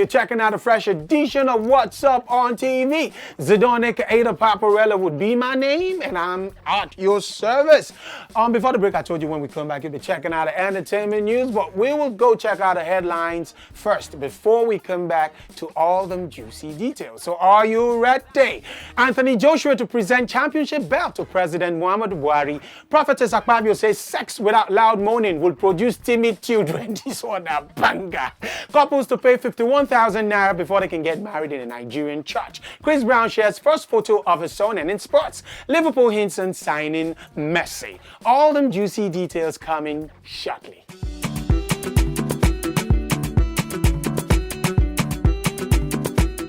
You're checking out a fresh edition of What's Up on TV. Zdon Paporella would be my name, and I'm at your service. Before the break, I told you when we come back, you'll be checking out the entertainment news, but we will go check out the headlines first before we come back to all them juicy details. So are you ready? Anthony Joshua to present championship belt to President Muhammadu Buhari. Prophetess says sex without loud moaning will produce timid children. This one a banger. Couples to pay 51,000 naira before they can get married in a Nigerian church. Chris Brown shares first photo of his son, and in sports, Liverpool hints on signing Messi. All them juicy details coming shortly.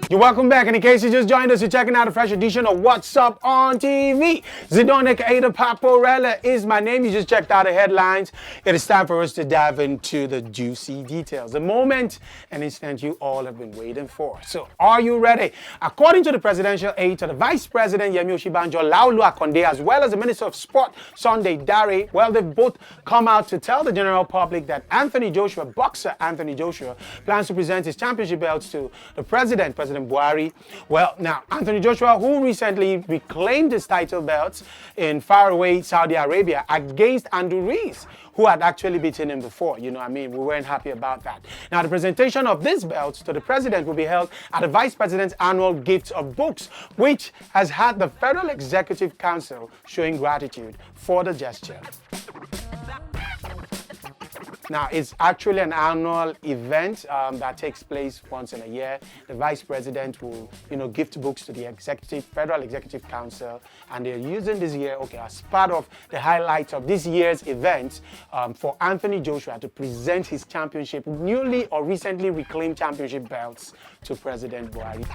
You're welcome back, and in case you just joined us, you're checking out a fresh edition of What's Up on TV. Zdon Paporella is my name. You just checked out the headlines. It is time for us to dive into the juicy details. The moment and instant you all have been waiting for. So, are you ready? According to the presidential aide to the Vice President Yemi Osinbajo, Laolu Akonde, as well as the Minister of Sport, Sunday Dare, well, they've both come out to tell the general public that Anthony Joshua, boxer Anthony Joshua, plans to present his championship belts to the President Buhari. Well, now, Anthony Joshua, who recently reclaimed his title belts in faraway Saudi Arabia against Andrew Rees, who had actually beaten him before. You know what I mean? We weren't happy about that. Now, the presentation of this belt to the president will be held at the vice president's annual gift of books, which has had the Federal Executive Council showing gratitude for the gesture. Now, it's actually an annual event that takes place once in a year. The vice president will, gift books to the Federal Executive Council, and they're using this year, as part of the highlights of this year's event, for Anthony Joshua to present his championship, newly or recently reclaimed championship belts to President Buhari.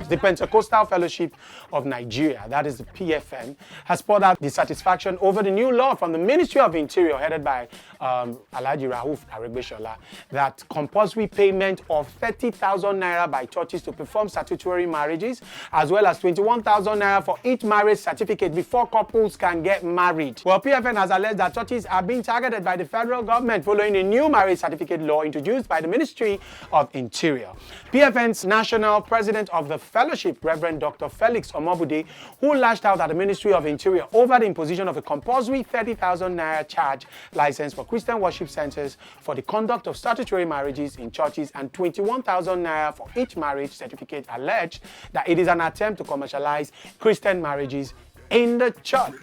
The Pentecostal Fellowship of Nigeria, that is the PFN, has poured out dissatisfaction over the new law from the Ministry of Interior, headed by Alhaji Rauf Aregbesola, that compulsory payment of 30,000 naira by churches to perform statutory marriages, as well as 21,000 naira for each marriage certificate before couples can get married. Well, PFN has alleged that churches are being targeted by the federal government following a new marriage certificate law introduced by the Ministry of Interior. PFN's national president of the Fellowship, Reverend Dr. Felix Omobude, who lashed out at the Ministry of Interior over the imposition of a compulsory 30,000 naira charge license for Christian worship centers for the conduct of statutory marriages in churches and 21,000 naira for each marriage certificate, alleged that it is an attempt to commercialize Christian marriages in the church.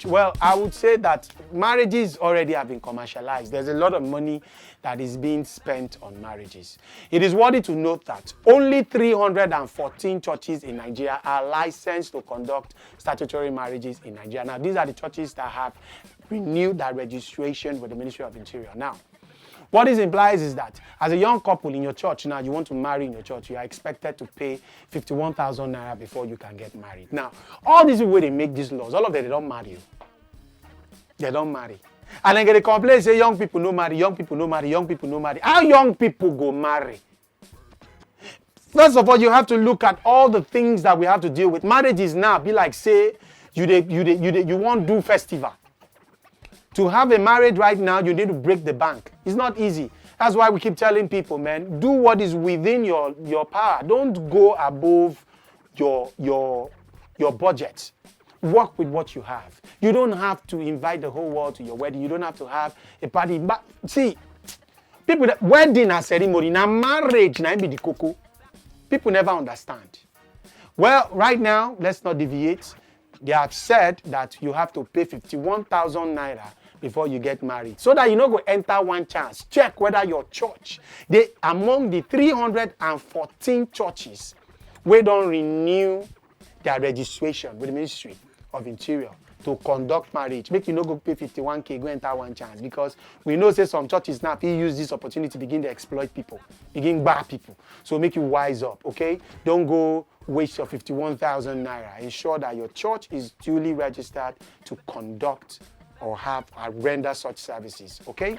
Well, I would say that marriages already have been commercialized. There's a lot of money that is being spent on marriages. It is worthy to note that only 314 churches in Nigeria are licensed to conduct statutory marriages in Nigeria. Now, these are the churches that have renewed their registration with the Ministry of Interior. Now, what this implies is that as a young couple in your church now, you want to marry in your church, you are expected to pay 51,000 naira before you can get married. Now, all these people, they make these laws, all of them, they don't marry you. They don't marry. And then they complain, say young people no marry, young people no marry, young people no marry. How young people go marry? First of all, you have to look at all the things that we have to deal with. Marriages now be like, say, you won't do festival. To have a marriage right now, you need to break the bank. It's not easy. That's why we keep telling people, man, do what is within your power. Don't go above your budget. Work with what you have. You don't have to invite the whole world to your wedding. You don't have to have a party. But see, people that wedding and ceremony, now marriage, now be the cocoa. People never understand. Well, right now, let's not deviate. They have said that you have to pay 51,000 naira before you get married, so that you don't go enter one chance. Check whether your church, they among the 314 churches, we don't renew their registration with the Ministry of Interior to conduct marriage. Make you no go pay 51K, go enter one chance, because we know say some churches now use this opportunity to begin to exploit people, begin bar people. So make you wise up, okay? Don't go waste your 51,000 naira. Ensure that your church is duly registered to conduct or have or render such services, okay?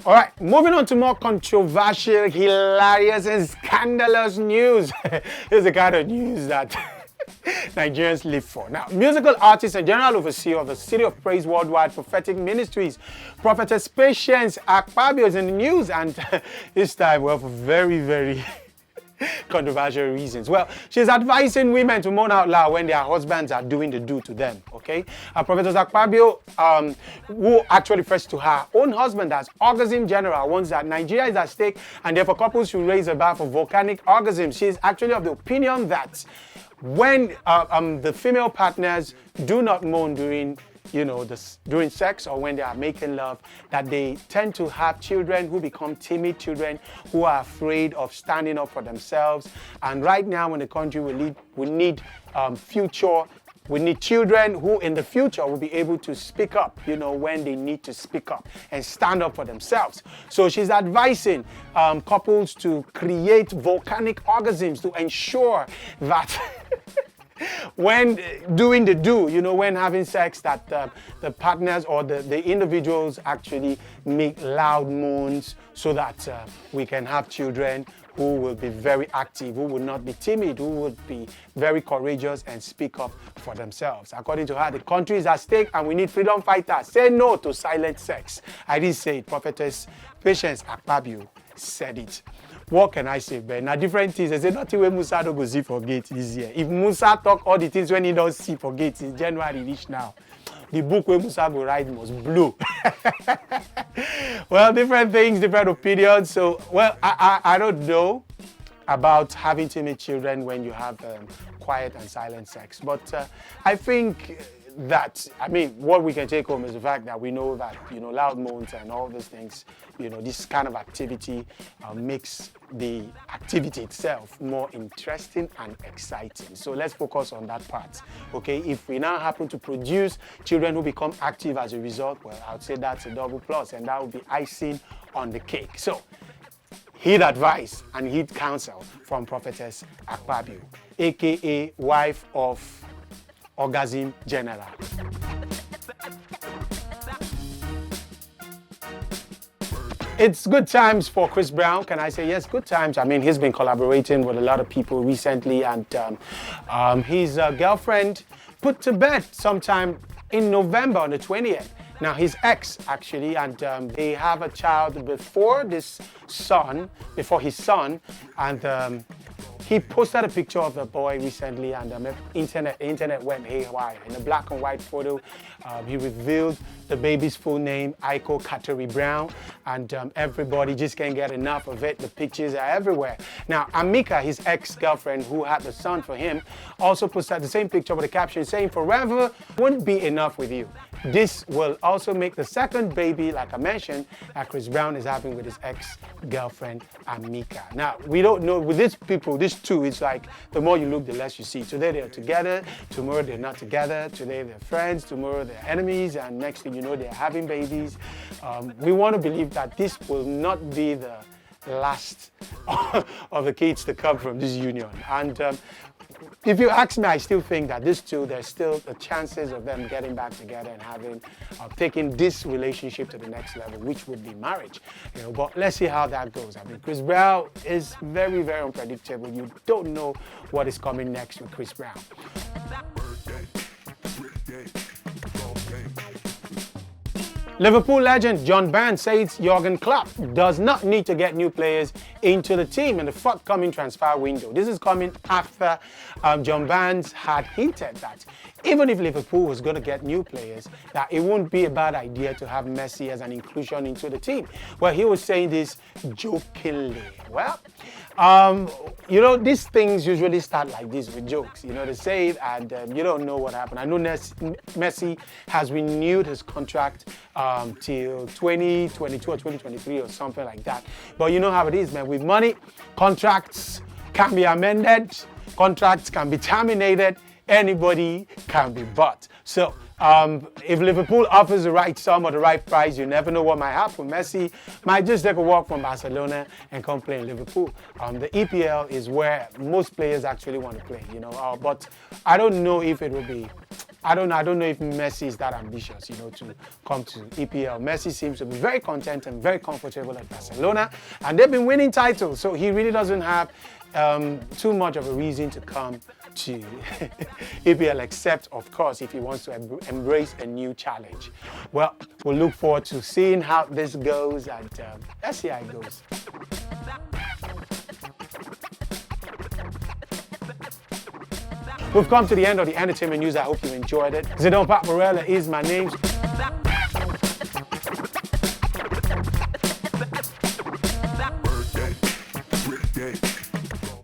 All right, moving on to more controversial, hilarious, and scandalous news. This is the kind of news that Nigerians live for. Now, musical artist and general overseer of the City of Praise Worldwide Prophetic Ministries, Prophetess Patience Akpabio is in the news, and this time, well, for very, very controversial reasons. Well, she's advising women to moan out loud when their husbands are doing the do to them, okay? Prophetess Akpabio, who actually refers to her own husband as Orgasm General, warns that Nigeria is at stake and therefore couples should raise a bar for volcanic orgasm. She is actually of the opinion that when the female partners do not moan during during sex or when they are making love, that they tend to have children who become timid children who are afraid of standing up for themselves. And right now in the country, we need children who in the future will be able to speak up, when they need to speak up and stand up for themselves. So she's advising couples to create volcanic orgasms to ensure that when doing the do, when having sex, that the partners or the individuals actually make loud moans so that we can have children who will be very active, who will not be timid, who would be very courageous and speak up for themselves. According to her, the country is at stake and we need freedom fighters. Say no to silent sex. I didn't say it. Prophetess Patience Akpabio said it. What can I say, Ben? Now, different things. They say nothing when Musa don't go see for gate this year. If Musa talk all the things when he don't see for gate, it's January reach now. The book where Musa go write must blow. Well, different things, different opinions. So, well, I don't know about having timid children when you have quiet and silent sex. But I think that, what we can take home is the fact that we know that, loud moans and all these things, this kind of activity makes the activity itself more interesting and exciting. So let's focus on that part, okay? If we now happen to produce children who become active as a result, well, I would say that's a double plus, and that would be icing on the cake. So, heed advice and heed counsel from Prophetess Akpabio, aka wife of Orgasm General. It's good times for Chris Brown. Can I say yes? Good times. He's been collaborating with a lot of people recently, and his girlfriend put to bed sometime in November on the 20th. Now, his ex, actually, and they have a child before his son, and he posted a picture of the boy recently, and the internet went haywire. In a black and white photo, he revealed the baby's full name, Aiko Kateri Brown, and everybody just can't get enough of it. The pictures are everywhere. Now, Amika, his ex-girlfriend who had the son for him, also posted the same picture with a caption saying, "Forever won't be enough with you." This will also make the second baby, like I mentioned, that Chris Brown is having with his ex-girlfriend, Amika. Now, we don't know, with these people, these two, it's like the more you look, the less you see. Today they're together, tomorrow they're not together, today they're friends, tomorrow they're enemies, and next thing you know, they're having babies. We want to believe that this will not be the last of the kids to come from this union. And if you ask me, I still think that these two, there's still the chances of them getting back together and having, taking this relationship to the next level, which would be marriage. But let's see how that goes. Chris Brown is very, very unpredictable. You don't know what is coming next with Chris Brown. Liverpool legend John Barnes says Jurgen Klopp does not need to get new players into the team in the forthcoming transfer window. This is coming after John Barnes had hinted that even if Liverpool was going to get new players, that it wouldn't be a bad idea to have Messi as an inclusion into the team. Well, he was saying this jokingly. Well, these things usually start like this with jokes. They say it and you don't know what happened. I know Messi has renewed his contract till 2022 or 2023 or something like that. But you know how it is, man. With money, contracts can be amended, contracts can be terminated, anybody can be bought. So if Liverpool offers the right sum or the right price, you never know what might happen. Messi might just take a walk from Barcelona and come play in Liverpool. The EPL is where most players actually want to play, but I don't know if it will be. I don't know if Messi is that ambitious, to come to EPL. Messi seems to be very content and very comfortable at Barcelona, and they've been winning titles, so he really doesn't have too much of a reason to come to EPL, except, of course, if he wants to embrace a new challenge. Well, we'll look forward to seeing how this goes, and let's see how it goes. We've come to the end of the entertainment news. I hope you enjoyed it. Zdon Paporella is my name.